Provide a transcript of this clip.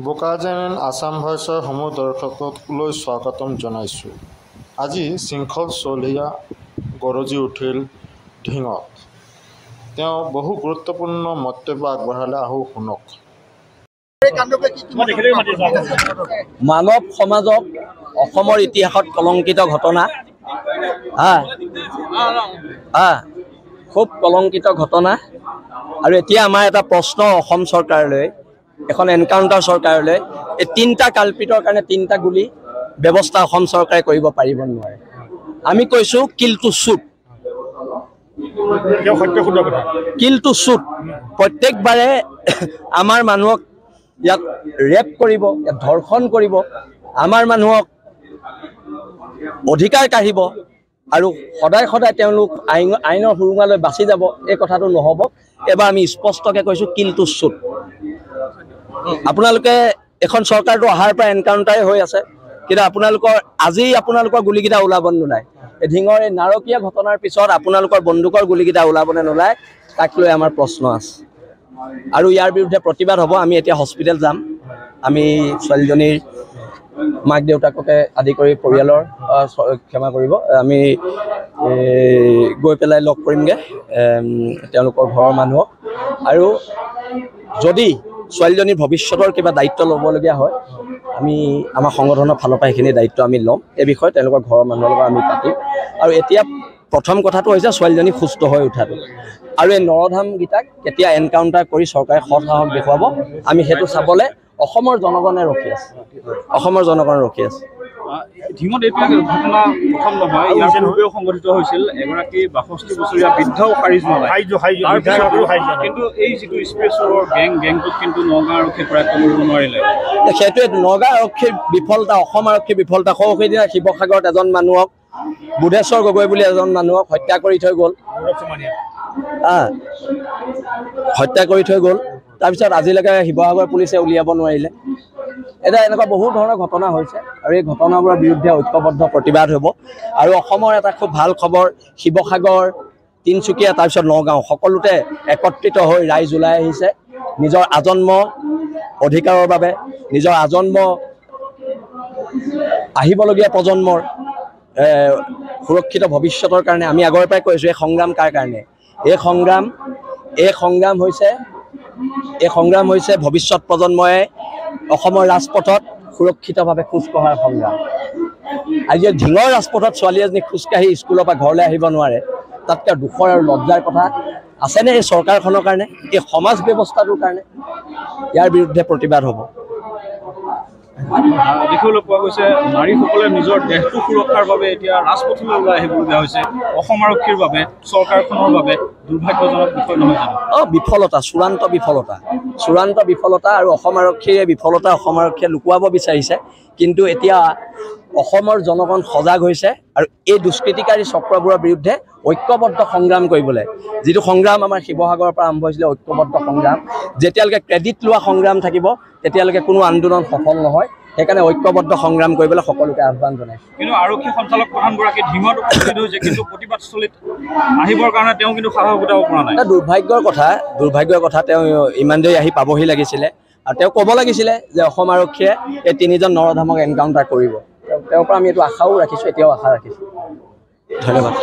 বোকা চেনেল আসাম ভইচৰ সমূহ দৰ্শকলৈ স্বাগতম জনাইছোঁ। আজি শৃংখল চলিহা গৰজি উঠিল ঢিঙত। তেওঁ বহু গুৰুত্বপূৰ্ণ মন্তব্য আগবঢ়ালে, আহো শুনক। মানৱ সমাজক অসমৰ ইতিহাসত কলংকিত ঘটনা, খুব কলংকিত ঘটনা। আৰু এতিয়া আমাৰ এটা প্ৰশ্ন অসম চৰকাৰলৈ, এখন এনকাউণ্টাৰ চৰকাৰলৈ, এই তিনিটা কালপিতৰ কাৰণে তিনিটা গুলি ব্যৱস্থা অসম চৰকাৰে কৰিব পাৰিব নোৱাৰে। আমি কৈছোঁ কিল টু শ্বুট, কিল টু শ্বুট। প্ৰত্যেকবাৰে আমাৰ মানুহক ইয়াত ৰেপ কৰিব, ইয়াত ধৰ্ষণ কৰিব, আমাৰ মানুহক অধিকাৰ কাঢ়িব আৰু সদায় সদায় তেওঁলোক আইনৰ সুৰুঙালৈ বাচি যাব, এই কথাটো নহ'ব। এবাৰ আমি স্পষ্টকৈ কৈছোঁ কিল টু শ্বুট। আপোনালোকে এখন চৰকাৰটো অহাৰ পৰা এনকাউণ্টাৰে হৈ আছে, কিন্তু আপোনালোকৰ গুলিকেইটা ওলাব নোলায়। এই ঢিঙৰ এই নাৰকীয়া ঘটনাৰ পিছত আপোনালোকৰ বন্দুকৰ গুলিকেইটা ওলাবনে নোলায়, তাক লৈ আমাৰ প্ৰশ্ন আছে। আৰু ইয়াৰ বিৰুদ্ধে প্ৰতিবাদ হ'ব। আমি এতিয়া হস্পিটেল যাম। আমি ছোৱালীজনীৰ মাক দেউতাককে আদি কৰি পৰিয়ালৰ ক্ষমা কৰিব, আমি গৈ পেলাই লগ কৰিমগৈ তেওঁলোকৰ ঘৰৰ মানুহক। আৰু যদি ছোৱালীজনীৰ ভৱিষ্যতৰ কিবা দায়িত্ব ল'বলগীয়া হয়, আমি আমাৰ সংগঠনৰ ফালৰ পৰা সেইখিনি দায়িত্ব আমি ল'ম। এই বিষয়ে তেওঁলোকৰ ঘৰৰ মানুহৰ লগত আমি পাতিম। আৰু এতিয়া প্ৰথম কথাটো হৈছে ছোৱালীজনী সুস্থ হৈ উঠাটো, আৰু এই নৰধামকেইটাক কেতিয়া এনকাউণ্টাৰ কৰি চৰকাৰে সৎসাহস দেখুৱাব, আমি সেইটো চাবলৈ অসমৰ জনগণে ৰখি আছে। অসমৰ জনগণ ৰখি আছে। ঢিঙত এইটো ঘটনা প্ৰথম নহয়, ইয়াৰ পূৰ্বেও সংঘটিত হৈছিল। এগৰাকী 62 বছৰীয়া বৃদ্ধও খাৰিজ নলয়, কিন্তু এই যিটো স্পেচৰ গেংটোত কিন্তু নগাঁও আৰক্ষীয়ে কৰায়ত্ব কৰিব নোৱাৰিলে। সেইটোৱে নগাঁও আৰক্ষীৰ বিফলতা, অসম আৰক্ষীৰ বিফলতা। সেইদিনা শিৱসাগৰত এজন মানুহক, বুধেশ্বৰ গগৈ বুলি এজন মানুহক হত্যা কৰি থৈ গ'ল, তাৰপিছত আজিলৈকে শিৱসাগৰ পুলিচে উলিয়াব নোৱাৰিলে। এতিয়া এনেকুৱা বহু ধৰণৰ ঘটনা হৈছে, আৰু এই ঘটনাবোৰৰ বিৰুদ্ধে ঐক্যবদ্ধ প্ৰতিবাদ হ'ব। আৰু অসমৰ এটা খুব ভাল খবৰ, শিৱসাগৰ, তিনিচুকীয়া, তাৰপিছত নগাঁও, সকলোতে একত্ৰিত হৈ ৰাইজ ওলাই আহিছে নিজৰ আজন্ম অধিকাৰৰ বাবে, নিজৰ আজন্ম আহিবলগীয়া প্ৰজন্মৰ সুৰক্ষিত ভৱিষ্যতৰ কাৰণে। আমি আগৰ পৰাই কৈছোঁ, এই সংগ্ৰাম কাৰ কাৰণে? এই সংগ্ৰাম হৈছে ভৱিষ্যত প্ৰজন্মই অসমৰ ৰাজপথত সুৰক্ষিতভাৱে খোজকঢ়াৰ সংগ্ৰাম। আজি ঢিঙৰ ৰাজপথত ছোৱালী এজনী খোজকাঢ়ি স্কুলৰ পৰা ঘৰলৈ আহিব নোৱাৰে, তাতকৈ দুখৰ আৰু লজ্জাৰ কথা আছেনে এই চৰকাৰখনৰ কাৰণে, এই সমাজ ব্যৱস্থাটোৰ কাৰণে? ইয়াৰ বিৰুদ্ধে প্ৰতিবাদ হ'ব। দেখিবলৈ পোৱা গৈছে নাৰীসকলে নিজৰ দেহটো সুৰক্ষাৰ বাবে এতিয়া ৰাজপথলৈ ওলাই আহিবলগীয়া হৈছে। অসম আৰক্ষীৰ বাবে, চৰকাৰখনৰ বাবে দুৰ্ভাগ্যজনক বিষয় নহয় জানো? বিফলতা, চূড়ান্ত বিফলতা। আৰু অসম আৰক্ষীৰ বিফলতা অসম আৰক্ষীয়ে লুকুৱাব বিচাৰিছে, কিন্তু এতিয়া অসমৰ জনগণ সজাগ হৈছে। আৰু এই দুষ্কৃতিকাৰী চক্ৰবোৰৰ বিৰুদ্ধে ঐক্যবদ্ধ সংগ্ৰাম কৰিবলৈ, যিটো সংগ্ৰাম আমাৰ শিৱসাগৰৰ পৰা আৰম্ভ হৈছিলে, ঐক্যবদ্ধ সংগ্ৰাম। যেতিয়ালৈকে ক্ৰেডিট লোৱা সংগ্ৰাম থাকিব, তেতিয়ালৈকে কোনো আন্দোলন সফল নহয়। সেইকাৰণে ঐক্যবদ্ধ সংগ্ৰাম কৰিবলৈ সকলোকে আহ্বান জনাইছোঁ। কিন্তু আৰক্ষী সঞ্চালক প্ৰধানগৰাকী ঢিঙত উপস্থিত হৈছে, কিন্তু প্ৰতিবাদস্থলীত আহিবৰ কাৰণে তেওঁ কিন্তু সাহস গোটাব পৰা নাই। দুৰ্ভাগ্যৰ কথা। তেওঁ ইমান দেৰি আহি পাবহি লাগিছিলে, আৰু তেওঁ ক'ব লাগিছিলে যে অসম আৰক্ষীয়ে এই তিনিজন নৰধামক এনকাউণ্টাৰ কৰিব। তেওঁৰ পৰা আমি এইটো আশাও ৰাখিছোঁ, এতিয়াও আশা ৰাখিছোঁ। ধন্যবাদ।